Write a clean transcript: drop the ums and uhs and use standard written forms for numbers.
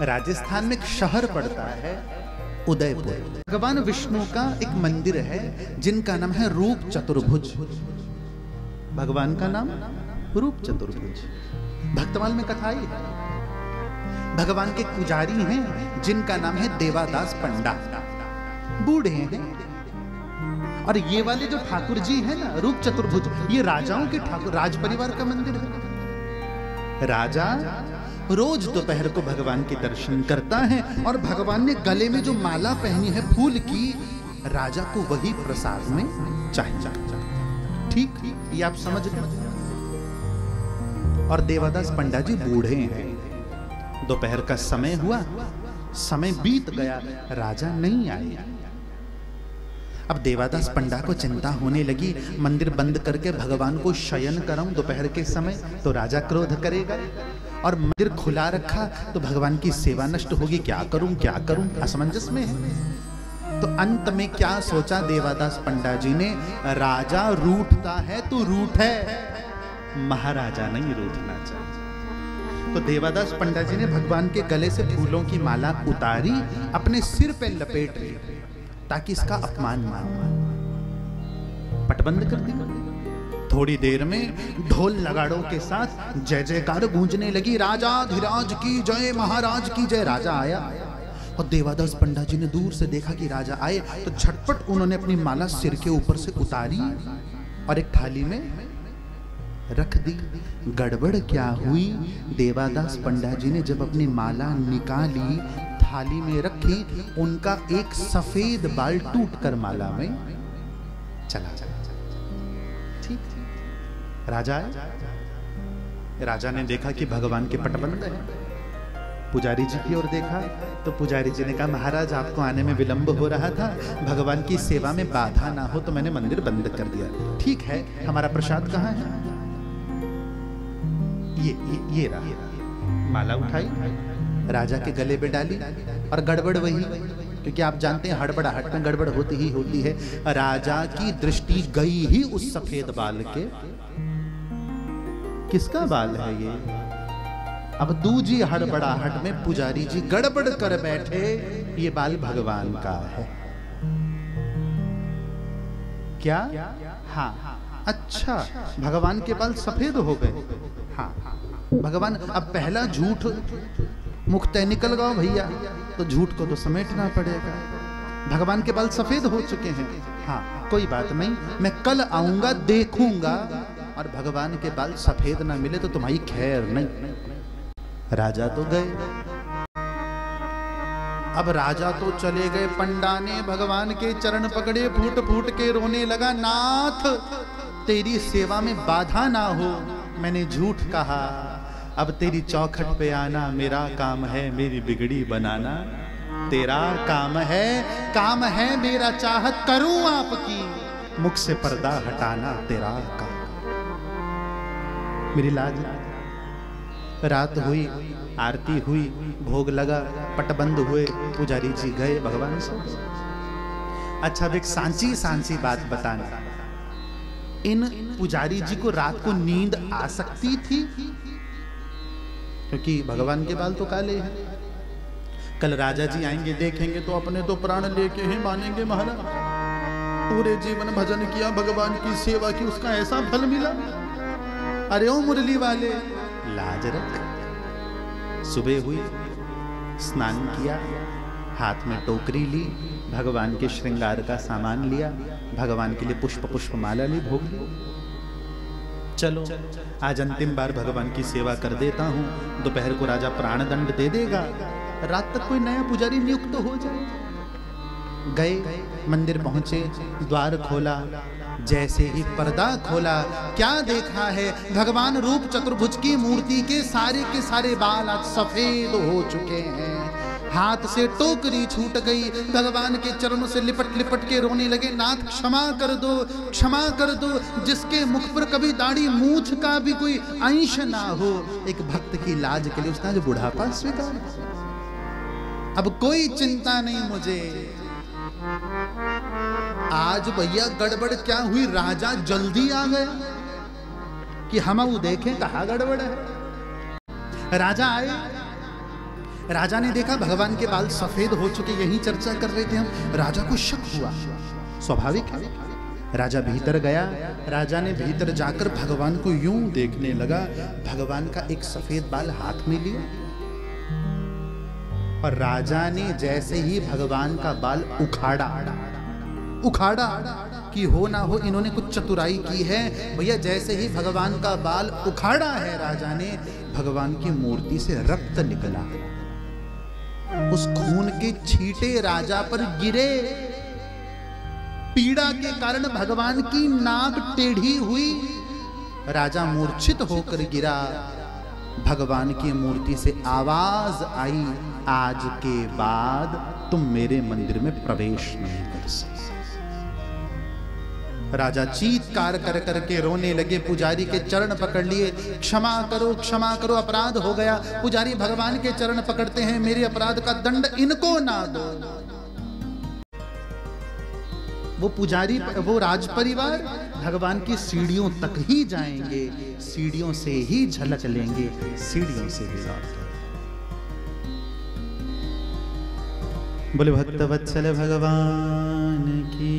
राजस्थान में एक शहर पड़ता है उदयपुर। भगवान विष्णु का एक मंदिर है जिनका नाम है रूप चतुर्भुज। भगवान का नाम रूप चतुर्भुज। भक्तमाल में कथा आई है। भगवान के पुजारी हैं जिनका नाम है देवादास पंडा, बूढ़े हैं। और ये वाले जो ठाकुर जी हैं ना रूप चतुर्भुज, ये राजाओं के ठाकुर, राज परिवार का मंदिर है। राजा रोज दोपहर को भगवान के दर्शन करता है और भगवान ने गले में जो माला पहनी है फूल की, राजा को वही प्रसाद में चाहिए। ठीक, ये आप समझ लो। और देवादास पंडा जी बूढ़े हैं। दोपहर का समय हुआ, समय बीत गया, राजा नहीं आए। अब देवादास पंडा को चिंता होने लगी, मंदिर बंद करके भगवान को शयन कराऊं दोपहर के समय तो राजा क्रोध करेगा, और मंदिर खुला रखा तो भगवान की सेवा नष्ट होगी। क्या करूं, असमंजस में है। तो अंत में क्या सोचा देवादास पंडा जी ने, राजा रूठता है तो रूठे, महाराजा नहीं रूठना चाहिए। तो देवादास पंडा जी ने भगवान के गले से फूलों की माला उतारी, अपने सिर पे लपेट ली ताकि इसका अपमान ना। पटबंद कर दी। थोड़ी देर में ढोल नगाड़ों के साथ जय जयकार गूंजने लगी। राजा धीराज की जय, महाराज की जय। राजा आया और देवादास पंडा जी ने दूर से देखा कि राजा आए तो झटपट उन्होंने अपनी माला सिर के ऊपर से उतारी और एक थाली में रख दी। गड़बड़ क्या हुई, देवादास पंडा जी ने जब अपनी माला निकाली, थाली में रखी, उनका एक सफेद बाल टूटकर माला में चला। ठीक, राजा राजा ने देखा कि भगवान के पटबंद है। पुजारी जी की ओर देखा तो पुजारी जी ने कहा, महाराज आपको आने में विलंब हो रहा था, भगवान की सेवा में बाधा ना हो तो मैंने मंदिर बंद कर दिया। ठीक है, हमारा प्रसाद कहाँ है? ये रहा। माला उठाई, राजा के गले पे डाली, और गड़बड़ वही, क्योंकि आप जानते हैं हड़बड़ाहट में गड़बड़ होती ही होती है। राजा की दृष्टि गई ही उस सफेद बाल के। किसका बाल है ये? अब दूजी हड़बड़ाहट में पुजारी जी गड़बड़ कर बैठे, ये बाल भगवान का है। क्या? हाँ, अच्छा, भगवान के बाल सफेद हो गए। हाँ, भगवान, अब पहला झूठ मुक्त निकल गया भैया, तो झूठ को तो समेटना पड़ेगा। भगवान के बाल सफेद हो चुके हैं। हाँ, कोई बात नहीं, मैं कल आऊंगा, देखूंगा, और भगवान के बाल सफेद ना मिले तो तुम्हारी खैर नहीं। राजा तो गए। अब राजा तो चले गए, पंडा ने भगवान के चरण पकड़े, फूट फूट के रोने लगा, नाथ तेरी सेवा में बाधा ना हो, मैंने झूठ कहा, अब तेरी चौखट पे आना मेरा काम है, मेरी बिगड़ी बनाना तेरा काम है मेरा चाहत करूं आपकी, मुख से पर्दा हटाना तेरा काम। मेरी लाज। रात हुई, आरती हुई, भोग लगा, पटबंद हुए, पुजारी जी गए, भगवान से। अच्छा, अब एक सांची बात बताना, इन पुजारी जी को रात को नींद आ सकती थी? क्योंकि भगवान के बाल तो काले हैं। कल राजा जी आएंगे, देखेंगे तो अपने तो प्राण लेके ही मानेंगे, महाराज पूरे जीवन भजन किया, भगवान की सेवा की, उसका ऐसा फल मिला। अरे ओ मुरली वाले, लाज रख। सुबह हुई, स्नान किया, हाथ में टोकरी ली, भगवान के श्रृंगार का सामान लिया, भगवान के लिए पुष्प माला ली, भोग ली। चलो आज अंतिम बार भगवान की सेवा कर देता हूँ, दोपहर को राजा प्राण दंड दे देगा, रात तक कोई नया पुजारी नियुक्त हो जाए। गए, मंदिर पहुंचे, द्वार खोला, जैसे ही पर्दा खोला, क्या देखा है, भगवान रूप चतुर्भुज की मूर्ति के सारे बाल आज सफेद हो चुके हैं। हाथ से टोकरी छूट गई, भगवान के चरणों से लिपट के रोने लगे, नाथ क्षमा कर दो, जिसके मुख पर कभी दाढ़ी मूछ का भी कोई अंश ना हो। एक भक्त की लाज के लिए उसने जो बुढ़ापा स्वीकार। अब कोई चिंता नहीं मुझे। आज भैया गड़बड़ क्या हुई, राजा जल्दी आ गया कि हम वो देखें कहाँ गड़बड़ है। राजा आए, राजा ने देखा भगवान के बाल सफेद हो चुके, यही चर्चा कर रहे थे हम। राजा को शक हुआ, स्वाभाविक है। राजा भीतर गया, राजा ने भीतर जाकर भगवान को यूं देखने लगा। भगवान का एक सफेद बाल हाथ में लिया और राजा ने जैसे ही भगवान का बाल उखाड़ा कि हो ना हो इन्होंने कुछ चतुराई की है भैया। जैसे ही भगवान का बाल उखाड़ा है राजा ने, भगवान की मूर्ति से रक्त निकला। उस खून के छींटे राजा पर गिरे। पीड़ा के कारण भगवान की नाक टेढ़ी हुई, राजा मूर्छित होकर गिरा। भगवान की मूर्ति से आवाज आई, आज के बाद तुम मेरे मंदिर में प्रवेश नहीं कर सकते। राजा चीत्कार कर करके रोने लगे, पुजारी के चरण पकड़ लिए, क्षमा करो, अपराध हो गया। पुजारी भगवान के चरण पकड़ते हैं, मेरे अपराध का दंड इनको ना दो। वो पुजारी, वो राज परिवार भगवान की सीढ़ियों तक ही जाएंगे, सीढ़ियों से ही झलक लेंगे, सीढ़ियों से भी लौट। बोले भक्त वत्सल भगवान की।